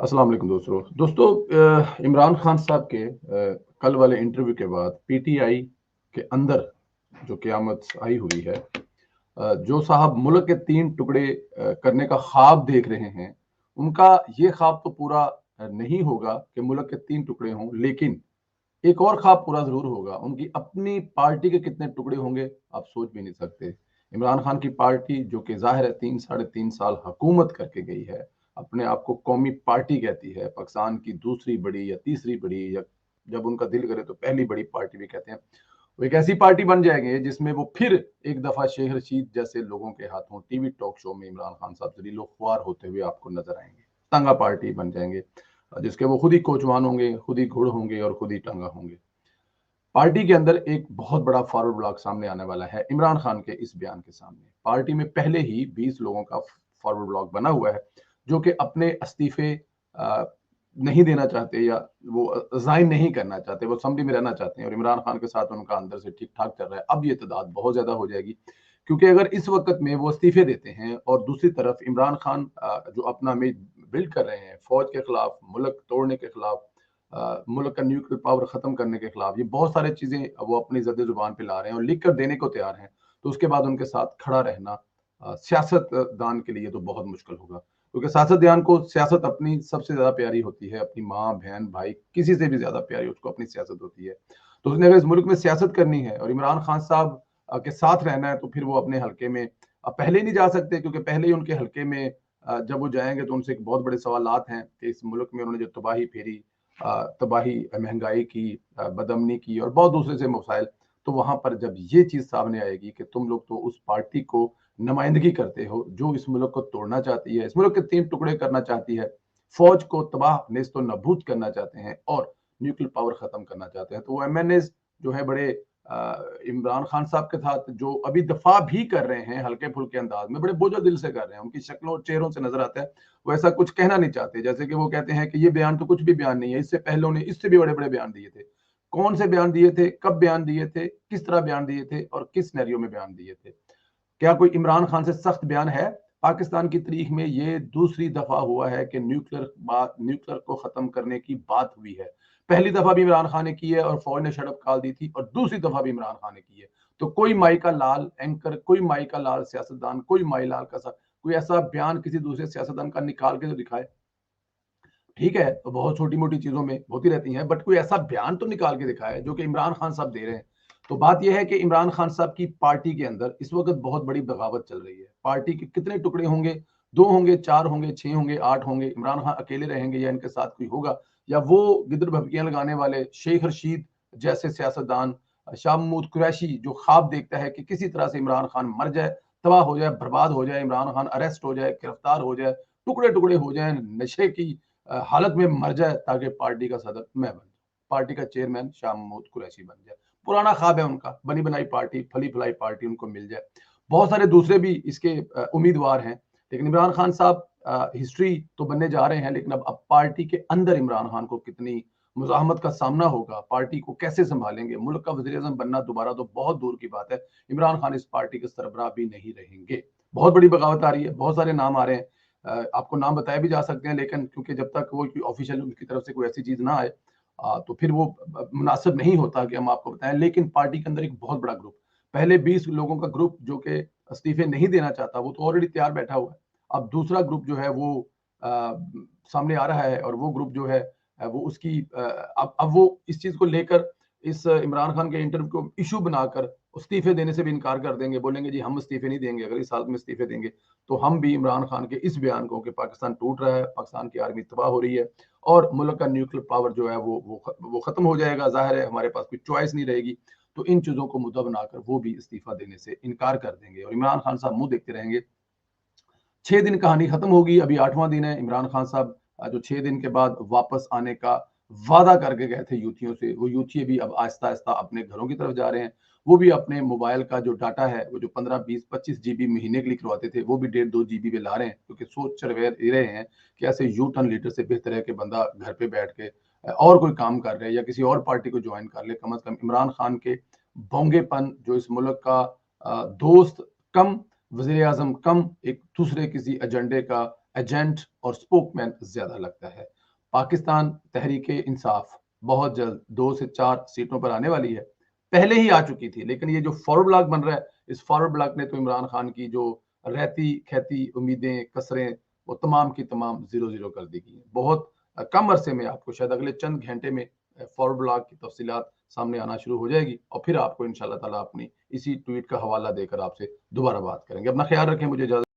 अस्सलाम वालेकुम इमरान खान साहब के कल वाले इंटरव्यू के बाद पीटीआई के अंदर जो क़यामत आई हुई है, जो साहब मुल्क के 3 टुकड़े करने का ख्वाब देख रहे हैं, उनका ये ख्वाब तो पूरा नहीं होगा कि मुल्क के 3 टुकड़े हों, लेकिन एक और ख्वाब पूरा ज़रूर होगा। उनकी अपनी पार्टी के कितने टुकड़े होंगे, आप सोच भी नहीं सकते। इमरान खान की पार्टी जो कि ज़ाहिर है 3 साढ़े 3 साल हुकूमत करके गई है, अपने आप को कौमी पार्टी कहती है, पाकिस्तान की दूसरी बड़ी या तीसरी बड़ी या जब उनका दिल करे तो पहली बड़ी पार्टी भी कहते हैं। वो एक ऐसी पार्टी बन जाएंगे जिसमें वो फिर एक दफ़ा शेख रशीद जैसे लोगों के हाथों टीवी टॉक शो में इमरान खान साहब जलीलो ख्वार होते हुए आपको नज़र आएँगे। तंगा पार्टी बन जाएँगे, जिसके वो खुद ही कोचवान होंगे, खुद ही घुड़ होंगे और खुद ही टंगा होंगे। पार्टी के अंदर एक बहुत बड़ा फॉरवर्ड ब्लॉक सामने आने वाला है इमरान खान के इस बयान के सामने। पार्टी में पहले ही 20 लोगों का फॉरवर्ड ब्लॉक बना हुआ है, जो कि अपने इस्तीफे नहीं देना चाहते या वो रिजाइन नहीं करना चाहते, वो असेंबली में रहना चाहते हैं और इमरान खान के साथ उनका अंदर से ठीक ठाक चल रहा है। अब ये तादाद बहुत ज्यादा हो जाएगी, क्योंकि अगर इस वक्त में वो इस्तीफे देते हैं और दूसरी तरफ इमरान खान जो अपना इमेज बिल्ड कर रहे हैं फौज के खिलाफ, मुल्क तोड़ने के खिलाफ, मुल्क का न्यूक्लियर पावर खत्म करने के खिलाफ, ये बहुत सारी चीजें वो अपनी जद जुबान पे ला रहे हैं और लिख कर देने को तैयार हैं, तो उसके बाद उनके साथ खड़ा रहना सियासतदान के लिए तो बहुत मुश्किल होगा, क्योंकि सियासतदान को सियासत अपनी सबसे ज्यादा प्यारी होती है, अपनी माँ बहन भाई किसी से भी ज्यादा प्यारी उसको अपनी सियासत होती है। तो उसने अगर इस मुल्क में सियासत करनी है और इमरान खान साहब के साथ रहना है, तो फिर वो अपने हल्के में पहले नहीं जा सकते, क्योंकि पहले ही उनके हल्के में जब वो जाएंगे तो उनसे एक बहुत बड़े सवालात हैं कि इस मुल्क में उन्होंने जो तबाही फेरी, तबाही, महंगाई की, बदअमनी की और बहुत दूसरे से मसाइल, तो वहां पर जब ये चीज सामने आएगी कि तुम लोग तो उस पार्टी को नुमाइंदगी करते हो जो इस मुल्क को तोड़ना चाहती है, इस मुल्क के 3 टुकड़े करना चाहती है, फौज को तबाह नेस्तो नबूद करना चाहते हैं और न्यूक्लियर पावर खत्म करना चाहते हैं, तो वो एमएनए जो है बड़े इमरान खान साहब के साथ जो अभी दफा भी कर रहे हैं हल्के फुल्के अंदाज में, बड़े बोझो दिल से कर रहे हैं, उनकी शक्लों और चेहरों से नजर आता है वो ऐसा कुछ कहना नहीं चाहते। जैसे कि वो कहते हैं कि ये बयान तो कुछ भी बयान नहीं है, इससे पहले उन्हें इससे भी बड़े बड़े बयान दिए थे। कौन से बयान दिए थे, कब बयान दिए थे, किस तरह बयान दिए थे और किस सिनेरियो में बयान दिए थे? क्या कोई इमरान खान से सख्त बयान है? पाकिस्तान की तारीख में ये दूसरी दफा हुआ है कि न्यूक्लियर को खत्म करने की बात हुई है। पहली दफा भी इमरान खान ने की है और फौज ने शटअप कॉल दी थी, और दूसरी दफा भी इमरान खान ने की है। तो कोई माई का लाल एंकर, कोई माई का लाल सियासतदान, कोई माई लाल का कोई ऐसा बयान किसी दूसरे सियासतदान का निकाल के तो दिखाए। ठीक है, तो बहुत छोटी मोटी चीजों में होती रहती हैं, बट कोई ऐसा बयान तो निकाल के दिखाए जो कि इमरान खान साहब दे रहे हैं। तो बात यह है कि इमरान खान साहब की पार्टी के अंदर इस वक्त बहुत बड़ी बगावत चल रही है। पार्टी के कितने टुकड़े होंगे? 2 होंगे, 4 होंगे, 6 होंगे, 8 होंगे? इमरान खान अकेले रहेंगे या इनके साथ कोई होगा, या वो गिदर भभकियां लगाने वाले शेख रशीद जैसे सियासतदान, शाह महमूद कुरैशी जो ख्वाब देखता है कि किसी तरह से इमरान खान मर जाए, तबाह हो जाए, बर्बाद हो जाए, इमरान खान अरेस्ट हो जाए, गिरफ्तार हो जाए, टुकड़े टुकड़े हो जाए, नशे की हालत में मर जाए, ताकि पार्टी का सदर मैं बन जाऊं, पार्टी का चेयरमैन शाह महमूद कुरैशी बन जाए। पुराना ख्वाब है उनका, बनी बनाई पार्टी, फली फलाई पार्टी उनको मिल जाए। बहुत सारे दूसरे भी इसके उम्मीदवार हैं, लेकिन इमरान खान साहब हिस्ट्री तो बनने जा रहे हैं, लेकिन अब पार्टी के अंदर इमरान खान को कितनी मुजाहमत का सामना होगा, पार्टी को कैसे संभालेंगे, मुल्क का वजीर आजम बनना दोबारा तो बहुत दूर की बात है, इमरान खान इस पार्टी के सरबराह भी नहीं रहेंगे। बहुत बड़ी बगावत आ रही है, बहुत सारे नाम आ रहे हैं, आपको नाम बताए भी जा सकते हैं, लेकिन क्योंकि जब तक वो ऑफिशियल उनकी तरफ से कोई ऐसी चीज ना आए, तो फिर वो मुनासिब नहीं होता कि हम आपको बताएं। लेकिन पार्टी के अंदर एक बहुत बड़ा ग्रुप, पहले 20 लोगों का ग्रुप जो कि इस्तीफे नहीं देना चाहता, वो तो ऑलरेडी तैयार बैठा हुआ है। अब दूसरा ग्रुप जो है वो आ, सामने आ रहा है, और वो ग्रुप जो है वो उसकी अब वो इस चीज को लेकर इस इमरान खान के इंटरव्यू को इशू बनाकर इस्तीफे देने से भी इनकार कर देंगे, बोलेंगे जी हम इस्तीफे नहीं देंगे, अगर इस हालत में इस्तीफे देंगे तो हम भी इमरान खान के इस बयान को कि पाकिस्तान टूट रहा है, पाकिस्तान की आर्मी तबाह हो रही है और मुल्क का न्यूक्लियर पावर जो है वो खत्म हो जाएगा, जाहिर है हमारे पास कोई चॉइस नहीं रहेगी, तो इन चीजों को मुद्दा बनाकर वो भी इस्तीफा देने से इनकार कर देंगे और इमरान खान साहब मुंह देखते रहेंगे। 6 दिन कहानी खत्म होगी, अभी 8वां दिन है। इमरान खान साहब जो 6 दिन के बाद वापस आने का वादा करके गए थे यूथियों से, वो यूथी भी अब आहिस्ता आहिस्ता अपने घरों की तरफ जा रहे हैं। वो भी अपने मोबाइल का जो डाटा है, वो जो 15, 20, 25 GB महीने के लिए करवाते थे, वो भी 1.5-2 GB पे ला रहे हैं, क्योंकि सोच रहे हैं कि ऐसे यू टर्न लीडर से बेहतर है कि बंदा घर पे बैठ के और कोई काम कर रहे हैं या किसी और पार्टी को ज्वाइन कर ले। कम अज कम इमरान खान के बोंगेपन, जो इस मुल्क का दोस्त कम, वजीर आजम कम, एक दूसरे किसी एजेंडे का ایجنٹ اور سپوک مین زیادہ لگتا ہے۔ پاکستان تحریک انصاف بہت جلد 2 سے 4 سیٹوں پر آنے والی ہے، پہلے ہی آ چکی تھی، لیکن یہ جو فارورڈ بلاک بن رہا ہے، اس فارورڈ بلاک نے تو عمران خان کی جو رہتی کھیتی امیدیں کسریں وہ تمام کی تمام زیرو زیرو کر دی گئی ہیں۔ بہت کم عرصے میں آپ کو شاید اگلے چند گھنٹے میں فارورڈ بلاک کی تفصیلات سامنے آنا شروع ہو جائے گی، اور پھر آپ کو انشاءاللہ تعالیٰ اپنی اسی ٹویٹ کا حوالہ دے کر آپ سے دوبارہ بات کریں گے۔ اپنا خیال رکھیں، مجھے اجازت